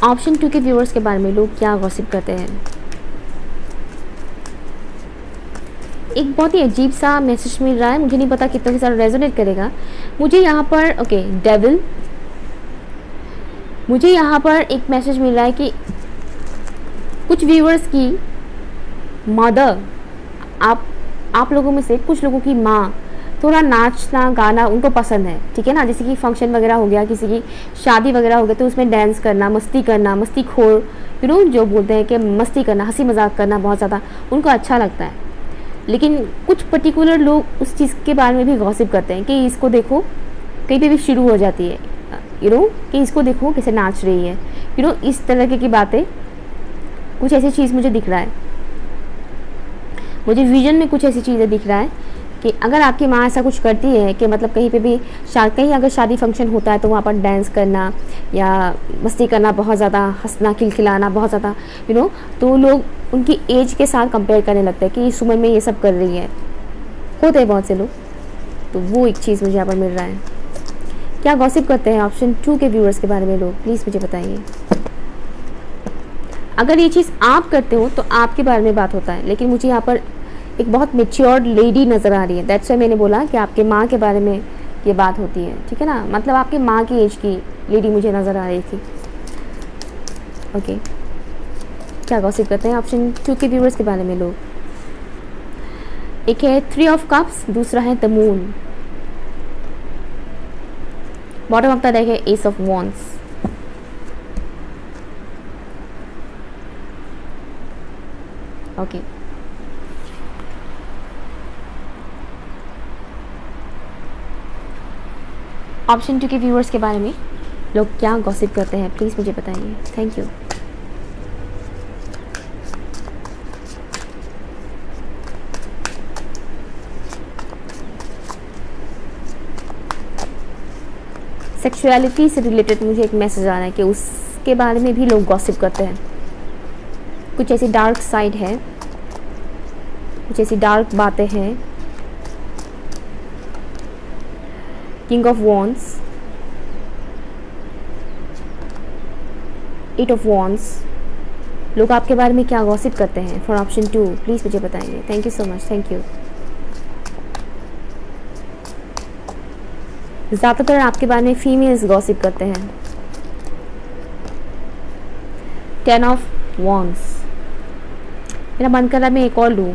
Option 2 के व्यूअर्स के बारे में लोग क्या गॉसिप करते हैं। एक बहुत ही अजीब सा मैसेज मिल रहा है, मुझे नहीं पता कितना सारा रेजोनेट करेगा। मुझे यहाँ पर ओके डेविल, मुझे यहाँ पर एक मैसेज मिल रहा है कि कुछ व्यूअर्स की मदर, आप लोगों में से कुछ लोगों की माँ थोड़ा नाचना गाना उनको पसंद है, ठीक है ना। जैसे कि फंक्शन वगैरह हो गया, किसी की शादी वगैरह हो गया, तो उसमें डांस करना, मस्ती खोर, जो बोलते हैं कि मस्ती करना, हंसी मजाक करना बहुत ज़्यादा उनको अच्छा लगता है। लेकिन कुछ पर्टिकुलर लोग उस चीज़ के बारे में भी गॉसिप करते हैं कि इसको देखो, कहीं पे भी शुरू हो जाती है कि इसको देखो कैसे नाच रही है, इस तरह की बातें, कुछ ऐसी चीज़ मुझे दिख रहा है। मुझे विजन में कुछ ऐसी चीज़ें दिख रहा है कि अगर आपकी माँ ऐसा कुछ करती है कि मतलब कहीं पे भी कहीं अगर शादी फंक्शन होता है तो वहाँ पर डांस करना या मस्ती करना, बहुत ज़्यादा हंसना खिलखिलाना बहुत ज़्यादा तो लोग उनकी एज के साथ कंपेयर करने लगते हैं कि इस उम्र में ये सब कर रही है, होते हैं बहुत से लोग। तो वो एक चीज़ मुझे यहाँ पर मिल रहा है। क्या गॉसिप करते हैं ऑप्शन 2 के व्यूअर्स के बारे में लोग, प्लीज़ मुझे बताइए। अगर ये चीज़ आप करते हो तो आपके बारे में बात होता है, लेकिन मुझे यहाँ पर एक बहुत मेच्योर्ड लेडी नज़र आ रही है। दैट्स व्हाई मैंने बोला कि आपके माँ के बारे में ये बात होती है, ठीक है ना। मतलब आपकी माँ की एज की लेडी मुझे नज़र आ रही थी। ओके, क्या गॉसिप करते हैं ऑप्शन 2 के व्यूअर्स के बारे में लोग? एक है 3 ऑफ कप्स, दूसरा है the moon, bottom of the deck है ace of wands. Okay, option 2 के व्यूअर्स के बारे में लोग क्या गॉसिप करते हैं, प्लीज़ मुझे बताइए। Thank you. सेक्सुअलिटी से रिलेटेड मुझे एक मैसेज आ रहा है कि उसके बारे में भी लोग गॉसिप करते हैं। कुछ ऐसी डार्क साइड है, कुछ ऐसी डार्क बातें हैं। King of wands, 8 of wands, लोग आपके बारे में क्या गॉसिप करते हैं फॉर ऑप्शन 2, प्लीज़ मुझे बताइए। Thank you so much, thank you. ज़्यादातर आपके बारे में फीमेल्स गॉसिप करते हैं। 10 ऑफ वॉन्ड्स, मेरा मन कर रहा है मैं एक और लूँ।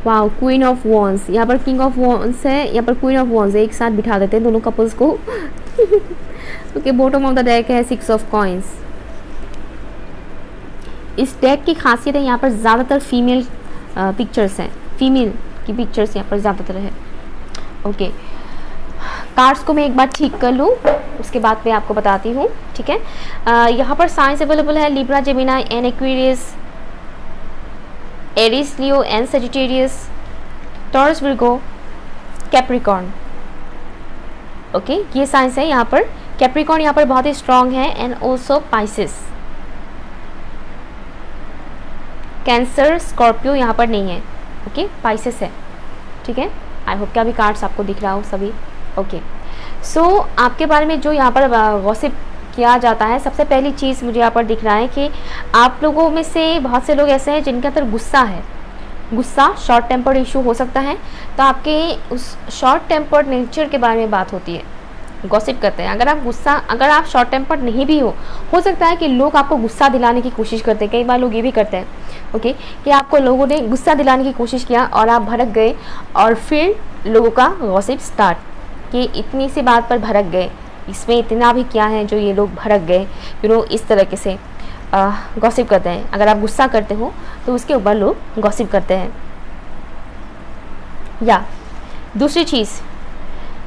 वाओ, क्वीन ऑफ वॉन्ड्स, यहाँ पर किंग ऑफ वॉन्ड्स है, यहाँ पर क्वीन ऑफ वॉन्ड्स है, एक साथ बिठा देते हैं दोनों कपल्स को। Okay, bottom of the deck है 6 ऑफ कॉइंस। इस डेक की खासियत है यहाँ पर ज़्यादातर फीमेल पिक्चर्स हैं, फीमेल की पिक्चर्स यहाँ पर ज़्यादातर है। ओके, कार्ड्स को मैं एक बार ठीक कर लूँ, उसके बाद मैं आपको बताती हूँ, ठीक है। यहाँ पर साइंस अवेलेबल है Libra, Gemini and Aquarius, Aries, Leo and Sagittarius, taurus, Virgo, Capricorn. Okay, ये साइंस है यहाँ पर। कैप्रिकॉर्न यहाँ पर बहुत ही स्ट्रॉन्ग है and also Pisces. Cancer, Scorpio यहाँ पर नहीं है। ओके, पाइसेस है, ठीक है। आई होप क्या भी कार्ड्स आपको दिख रहा हो सभी। ओके, सो आपके बारे में जो यहाँ पर गॉसिप किया जाता है, सबसे पहली चीज़ मुझे यहाँ पर दिख रहा है कि आप लोगों में से बहुत से लोग ऐसे हैं जिनके अंदर गुस्सा है। गुस्सा, शॉर्ट टेम्पर्ड इशू हो सकता है, तो आपके उस शॉर्ट टेम्पर्ड नेचर के बारे में बात होती है, गॉसिप करते हैं। अगर आप शॉर्ट टेम्पर्ड नहीं भी हो सकता है कि लोग आपको गुस्सा दिलाने की कोशिश करते हैं। कई बार लोग ये भी करते हैं, ओके, कि आपको लोगों ने गुस्सा दिलाने की कोशिश किया और आप भड़क गए, और फिर लोगों का गॉसिप स्टार्ट कि इतनी सी बात पर भड़क गए, इसमें इतना भी क्या है जो ये लोग भड़क गए, इस तरीके से गॉसिप करते हैं। अगर आप गुस्सा करते हो तो उसके ऊपर लोग गॉसिप करते हैं। या दूसरी चीज़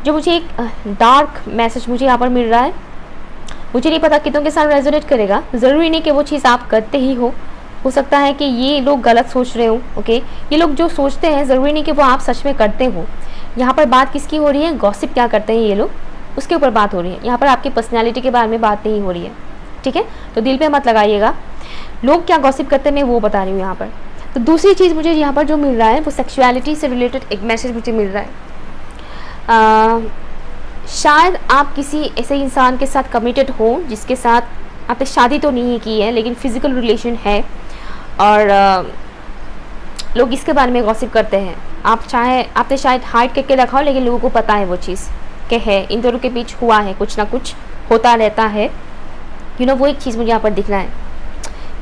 जो मुझे एक डार्क मैसेज मुझे यहाँ पर मिल रहा है, मुझे नहीं पता कितनों के साथ रेजोनेट करेगा। ज़रूरी नहीं कि वो चीज़ आप करते ही हो सकता है कि ये लोग गलत सोच रहे हो। ओके, ये लोग जो सोचते हैं ज़रूरी नहीं कि वो आप सच में करते हो। यहाँ पर बात किसकी हो रही है, गॉसिप क्या करते हैं ये लोग, उसके ऊपर बात हो रही है। यहाँ पर आपकी पर्सनैलिटी के बारे में बात नहीं हो रही है, ठीक है। तो दिल पे मत लगाइएगा, लोग क्या गॉसिप करते हैं मैं वो बता रही हूँ यहाँ पर। तो दूसरी चीज़ मुझे यहाँ पर जो मिल रहा है वो सेक्सुअलिटी से रिलेटेड एक मैसेज मुझे मिल रहा है। शायद आप किसी ऐसे इंसान के साथ कमिटेड हो जिसके साथ आपने शादी तो नहीं की है लेकिन फिजिकल रिलेशन है, और लोग इसके बारे में गॉसिप करते हैं। आपने शायद हाइड करके रखा हो लेकिन लोगों को पता है वो चीज़ कि है, इन दोनों के बीच हुआ है, कुछ ना कुछ होता रहता है। वो एक चीज़ मुझे यहाँ पर दिख रहा है।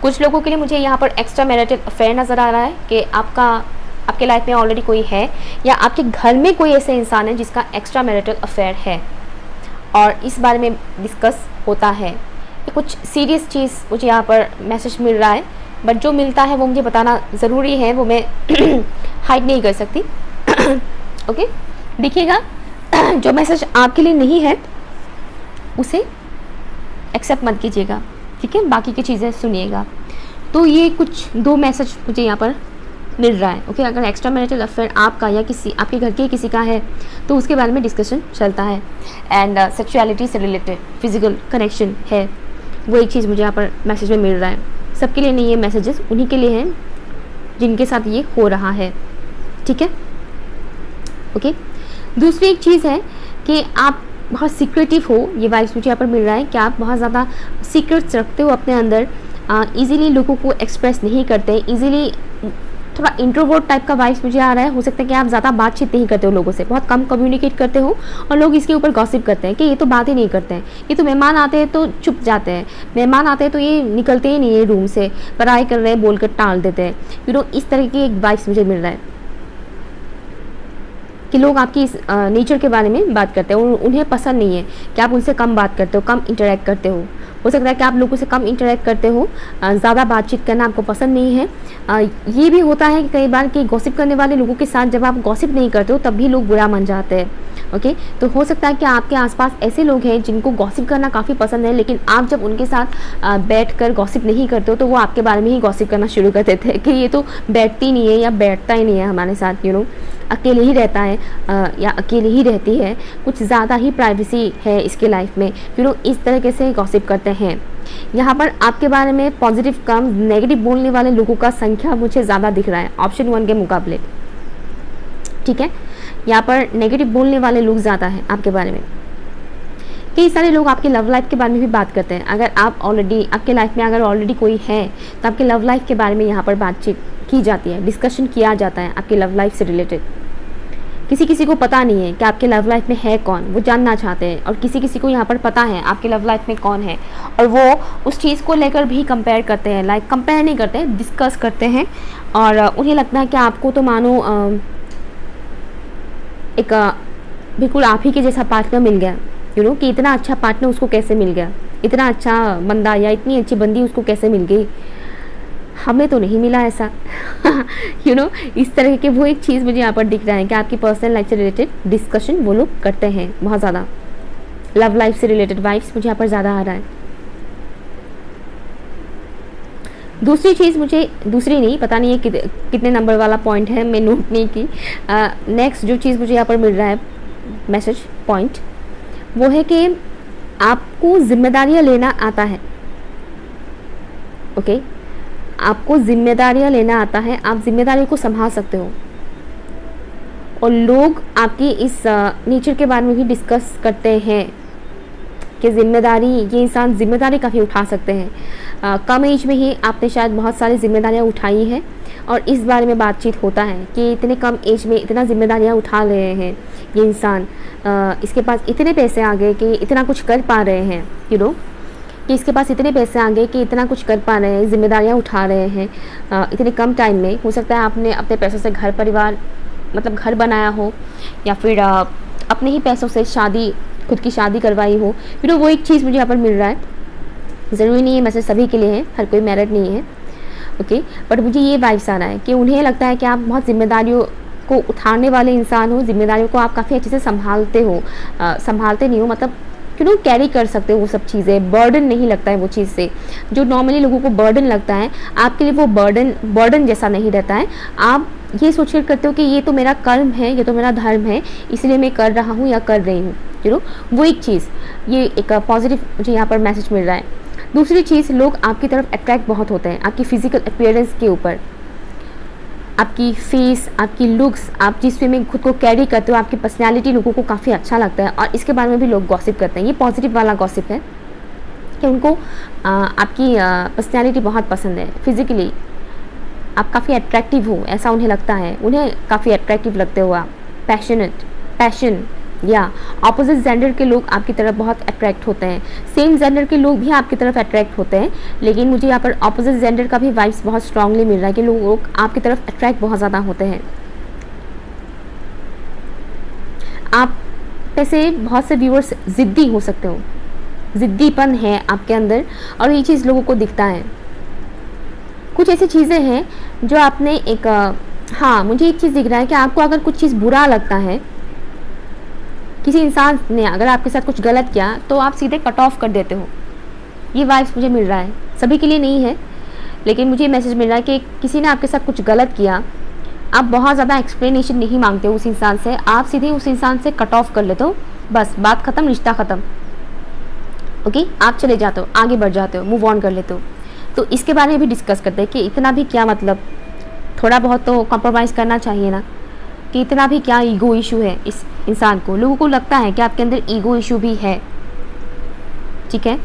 कुछ लोगों के लिए मुझे यहाँ पर एक्स्ट्रा मैरिटल अफेयर नज़र आ रहा है कि आपके लाइफ में ऑलरेडी कोई है, या आपके घर में कोई ऐसे इंसान है जिसका एक्स्ट्रा मैरिटल अफेयर है और इस बारे में डिस्कस होता है। ये कुछ सीरियस चीज़ मुझे यहाँ पर मैसेज मिल रहा है, बट जो मिलता है वो मुझे बताना ज़रूरी है, वो मैं हाइड नहीं कर सकती। ओके, देखिएगा जो मैसेज आपके लिए नहीं है उसे एक्सेप्ट मत कीजिएगा, ठीक है। बाकी की चीज़ें सुनिएगा। तो ये कुछ 2 मैसेज मुझे यहाँ पर मिल रहा है। ओके, अगर एक्स्ट्रा मैरिटल अफेयर आपका या आपके घर के किसी का है तो उसके बारे में डिस्कशन चलता है, एंड सेक्सुअलिटी से रिलेटेड फिजिकल कनेक्शन है, वो एक चीज़ मुझे यहाँ पर मैसेज में मिल रहा है। सबके लिए नहीं, ये मैसेजेस उन्हीं के लिए हैं जिनके साथ ये हो रहा है, ठीक है। ओके, दूसरी एक चीज़ है कि आप बहुत सीक्रेटिव हो, ये वाइब्स मुझे यहाँ पर मिल रहा है कि आप बहुत ज़्यादा सीक्रेट्स रखते हो अपने अंदर, इजीली लोगों को एक्सप्रेस नहीं करते, इजीली थोड़ा इंट्रोवर्ट टाइप का वाइब्स मुझे आ रहा है। हो सकता है कि आप ज़्यादा बातचीत नहीं करते हो लोगों से, बहुत कम कम्युनिकेट करते हो और लोग इसके ऊपर गॉसिप करते हैं कि ये तो बात ही नहीं करते हैं, ये तो मेहमान आते हैं तो चुप जाते हैं, मेहमान आते हैं तो ये निकलते ही नहीं है रूम से, पढ़ाई कर रहे हैं बोल कर टाल देते हैं। इस तरह की एक वाइब्स मुझे मिल रहा है कि लोग आपकी इस नेचर के बारे में बात करते हैं और उन्हें पसंद नहीं है कि आप उनसे कम बात करते हो, कम इंटरेक्ट करते हो सकता है कि आप लोगों से कम इंटरेक्ट करते हो, ज़्यादा बातचीत करना आपको पसंद नहीं है। ये भी होता है कि कई बार कि गॉसिप करने वाले लोगों के साथ जब आप गॉसिप नहीं करते हो तब भी लोग बुरा मान जाते हैं। ओके, तो हो सकता है कि आपके आसपास ऐसे लोग हैं जिनको गॉसिप करना काफ़ी पसंद है, लेकिन आप जब उनके साथ बैठकर गॉसिप नहीं करते हो तो वो आपके बारे में ही गॉसिप करना शुरू कर देते हैं कि ये तो बैठती नहीं है या बैठता ही नहीं है हमारे साथ, अकेले ही रहता है या अकेले ही रहती है, कुछ ज़्यादा ही प्राइवेसी है इसके लाइफ में, इस तरीके से गॉसिप करते हैं। यहाँ पर आपके बारे में पॉजिटिव कम नेगेटिव बोलने वाले लोगों का संख्या मुझे ज़्यादा दिख रहा है ऑप्शन 1 के मुकाबले। ठीक है, यहाँ पर नेगेटिव बोलने वाले लोग ज़्यादा हैं आपके बारे में। कई सारे लोग आपकी लव लाइफ के बारे में भी बात करते हैं। अगर आप ऑलरेडी आपके लाइफ में अगर ऑलरेडी कोई है तो आपके लव लाइफ के बारे में यहाँ पर बातचीत की जाती है, डिस्कशन किया जाता है आपकी लव लाइफ से रिलेटेड। किसी किसी को पता नहीं है कि आपके लव लाइफ में है कौन, वो जानना चाहते हैं, और किसी किसी को यहाँ पर पता है आपके लव लाइफ में कौन है और वो उस चीज़ को लेकर भी कंपेयर करते हैं। लाइक कंपेयर नहीं करते, डिस्कस करते हैं और उन्हें लगता है कि आपको तो मानो एक बिल्कुल आप ही के जैसा पार्टनर मिल गया, कि इतना अच्छा पार्टनर उसको कैसे मिल गया, इतना अच्छा बंदा या इतनी अच्छी बंदी उसको कैसे मिल गई, हमें तो नहीं मिला ऐसा। इस तरह के वो एक चीज़ मुझे यहाँ पर दिख रहा है कि आपकी पर्सनल लाइफ से रिलेटेड डिस्कशन वो लोग करते हैं बहुत ज़्यादा। लव लाइफ से रिलेटेड वाइब्स मुझे यहाँ पर ज़्यादा आ रहा है। दूसरी चीज़ मुझे, दूसरी नहीं, पता नहीं है कितने नंबर वाला पॉइंट है, मैं नोट नहीं की। नेक्स्ट जो चीज़ मुझे यहाँ पर मिल रहा है मैसेज पॉइंट, वो है कि आपको जिम्मेदारियाँ लेना आता है। ओके, आपको जिम्मेदारियाँ लेना आता है, आप जिम्मेदारियों को संभाल सकते हो और लोग आपकी इस नेचर के बारे में भी डिस्कस करते हैं कि जिम्मेदारी, ये इंसान जिम्मेदारी काफ़ी उठा सकते हैं। कम एज में ही आपने शायद बहुत सारी जिम्मेदारियां उठाई हैं और इस बारे में बातचीत होता है कि इतने कम एज में इतना जिम्मेदारियां उठा रहे हैं ये इंसान, इसके पास इतने पैसे आ गए कि इतना कुछ कर पा रहे हैं, कि इसके पास इतने पैसे आ गए कि इतना कुछ कर पा रहे हैं, जिम्मेदारियां उठा रहे हैं इतने कम टाइम में। हो सकता है आपने अपने पैसों से घर परिवार, मतलब घर बनाया हो, या फिर अपने ही पैसों से खुद की शादी करवाई हो। वो एक चीज़ मुझे यहाँ पर मिल रहा है। ज़रूरी नहीं है मैसेज सभी के लिए है, हर कोई मैरिड नहीं है, ओके, बट मुझे ये वाइब्स आ रहा है कि उन्हें लगता है कि आप बहुत जिम्मेदारियों को उठाने वाले इंसान हो, जिम्मेदारियों को आप काफ़ी अच्छे से संभालते हो, संभालते नहीं हो, मतलब कैरी कर सकते हो वो सब चीज़ें, बर्डन नहीं लगता है वो चीज़ से। जो नॉर्मली लोगों को बर्डन लगता है, आपके लिए वो बर्डन जैसा नहीं रहता है। आप ये सोच कर करते हो कि ये तो मेरा कर्म है, ये तो मेरा धर्म है, इसलिए मैं कर रहा हूँ या कर रही हूँ, वो एक चीज़, ये एक पॉजिटिव मुझे यहाँ पर मैसेज मिल रहा है। दूसरी चीज़, लोग आपकी तरफ अट्रैक्ट बहुत होते हैं आपकी फिजिकल अपीयरेंस के ऊपर, आपकी फेस, आपकी लुक्स, आप जिस वे में खुद को कैरी करते हो, आपकी पर्सनैलिटी लोगों को काफ़ी अच्छा लगता है और इसके बारे में भी लोग गॉसिप करते हैं। ये पॉजिटिव वाला गॉसिप है कि उनको आपकी पर्सनैलिटी बहुत पसंद है, फिजिकली आप काफ़ी अट्रैक्टिव हो, ऐसा उन्हें लगता है, उन्हें काफ़ी अट्रैक्टिव लगते हो आप, पैशन, या ऑपोजिट जेंडर के लोग आपकी तरफ बहुत अट्रैक्ट होते हैं, सेम जेंडर के लोग भी आपकी तरफ अट्रैक्ट होते हैं, लेकिन मुझे यहाँ पर ऑपोजिट जेंडर का भी वाइब्स बहुत स्ट्रांगली मिल रहा है कि लोग आपकी तरफ अट्रैक्ट बहुत ज़्यादा होते हैं। आप में से बहुत से व्यूअर्स ज़िद्दी हो सकते हो, ज़िद्दीपन है आपके अंदर और ये चीज़ लोगों को दिखता है। कुछ ऐसी चीज़ें हैं जो आपने एक हाँ, मुझे एक चीज़ दिख रहा है कि आपको अगर कुछ चीज़ बुरा लगता है, किसी इंसान ने अगर आपके साथ कुछ गलत किया तो आप सीधे कट ऑफ कर देते हो। ये वाइब्स मुझे मिल रहा है, सभी के लिए नहीं है, लेकिन मुझे मैसेज मिल रहा है कि किसी ने आपके साथ कुछ गलत किया, आप बहुत ज़्यादा एक्सप्लेनेशन नहीं मांगते हो उस इंसान से, आप सीधे उस इंसान से कट ऑफ कर लेते हो, बस बात ख़त्म, रिश्ता ख़त्म, ओके, आप चले जाते हो, आगे बढ़ जाते हो, मूव ऑन कर लेते हो। तो इसके बारे में भी डिस्कस करते हैं कि इतना भी क्या, मतलब थोड़ा बहुत तो कॉम्प्रोमाइज़ करना चाहिए ना, कि इतना भी क्या ईगो इशू है इस इंसान को। लोगों को लगता है कि आपके अंदर ईगो इशू भी है, ठीक है।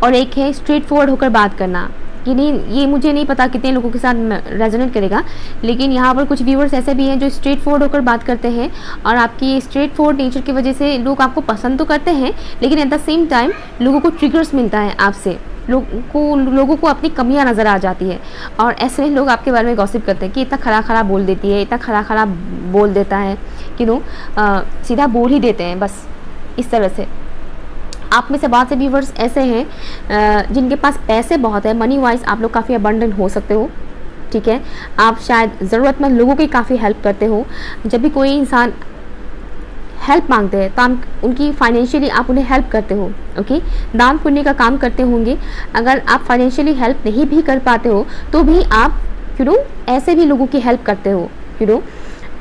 और एक है स्ट्रेट फॉरवर्ड होकर बात करना, कि नहीं, ये मुझे नहीं पता कितने लोगों के साथ रेजोनेट करेगा, लेकिन यहाँ पर कुछ व्यूअर्स ऐसे भी हैं जो स्ट्रेट फॉरवर्ड होकर बात करते हैं, और आपकी स्ट्रेट फॉरवर्ड नेचर की वजह से लोग आपको पसंद तो करते हैं, लेकिन एट द सेम टाइम लोगों को ट्रिगर्स मिलता है आपसे, लोगों को अपनी कमियां नज़र आ जाती है, और ऐसे में लोग आपके बारे में गॉसिप करते हैं कि इतना खरा बोल देती है, इतना खरा बोल देता है, सीधा बोल ही देते हैं बस इस तरह से। आप में से बहुत से व्यूवर्स ऐसे हैं जिनके पास पैसे बहुत है, मनी वाइज आप लोग काफ़ी अबंडेंट हो सकते हो, ठीक है। आप शायद ज़रूरतमंद लोगों की काफ़ी हेल्प करते हो। जब भी कोई इंसान हेल्प मांगते हैं तो आप उनकी फाइनेंशियली आप उन्हें हेल्प करते हो, ओके। दान पुण्य का काम करते होंगे। अगर आप फाइनेंशियली हेल्प नहीं भी कर पाते हो तो भी आप ऐसे भी लोगों की हेल्प करते हो,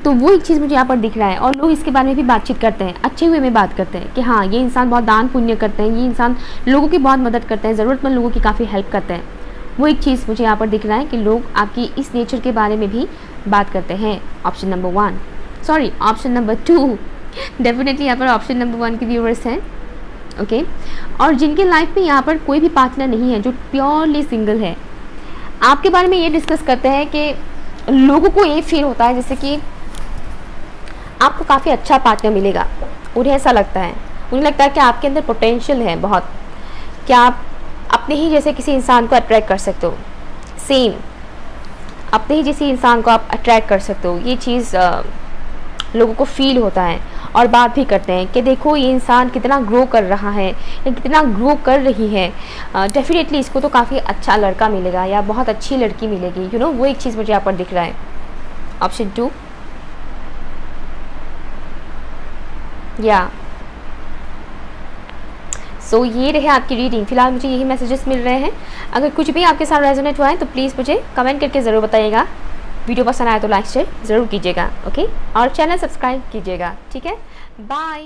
तो वो एक चीज़ मुझे यहाँ पर दिख रहा है। और लोग इसके बारे में भी बातचीत करते हैं, अच्छे हुए में बात करते हैं कि हाँ ये इंसान बहुत दान पुण्य करते हैं, ये इंसान लोगों की बहुत मदद करते हैं, ज़रूरतमंद लोगों की काफ़ी हेल्प करते हैं। वो एक चीज़ मुझे यहाँ पर दिख रहा है कि लोग आपकी इस नेचर के बारे में भी बात करते हैं। ऑप्शन नंबर 2 डेफिनेटली यहाँ पर ऑप्शन नंबर 1 के व्यूअर्स हैं, ओके। और जिनके लाइफ में यहाँ पर कोई भी पार्टनर नहीं है, जो प्योरली सिंगल है, आपके बारे में ये डिस्कस करते हैं कि लोगों को ये फील होता है जैसे कि आपको काफ़ी अच्छा पार्टनर मिलेगा। उन्हें ऐसा लगता है, उन्हें लगता है कि आपके अंदर पोटेंशियल है बहुत, कि आप अपने ही जैसे किसी इंसान को अट्रैक्ट कर सकते हो, सेम अपने ही जैसे इंसान को आप अट्रैक्ट कर सकते हो। ये चीज़ लोगों को फील होता है और बात भी करते हैं कि देखो ये इंसान कितना ग्रो कर रहा है या कितना ग्रो कर रही है, डेफिनेटली इसको तो काफ़ी अच्छा लड़का मिलेगा या बहुत अच्छी लड़की मिलेगी, वो एक चीज़ मुझे यहाँ पर दिख रहा है। ऑप्शन 2 या सो ये रहे आपकी रीडिंग। फिलहाल मुझे यही मैसेजेस मिल रहे हैं। अगर कुछ भी आपके साथ रेजोनेट हुआ है तो प्लीज़ मुझे कमेंट करके ज़रूर बताइएगा। वीडियो पसंद आया तो लाइक शेयर ज़रूर कीजिएगा, ओके, और चैनल सब्सक्राइब कीजिएगा, ठीक है। बाय।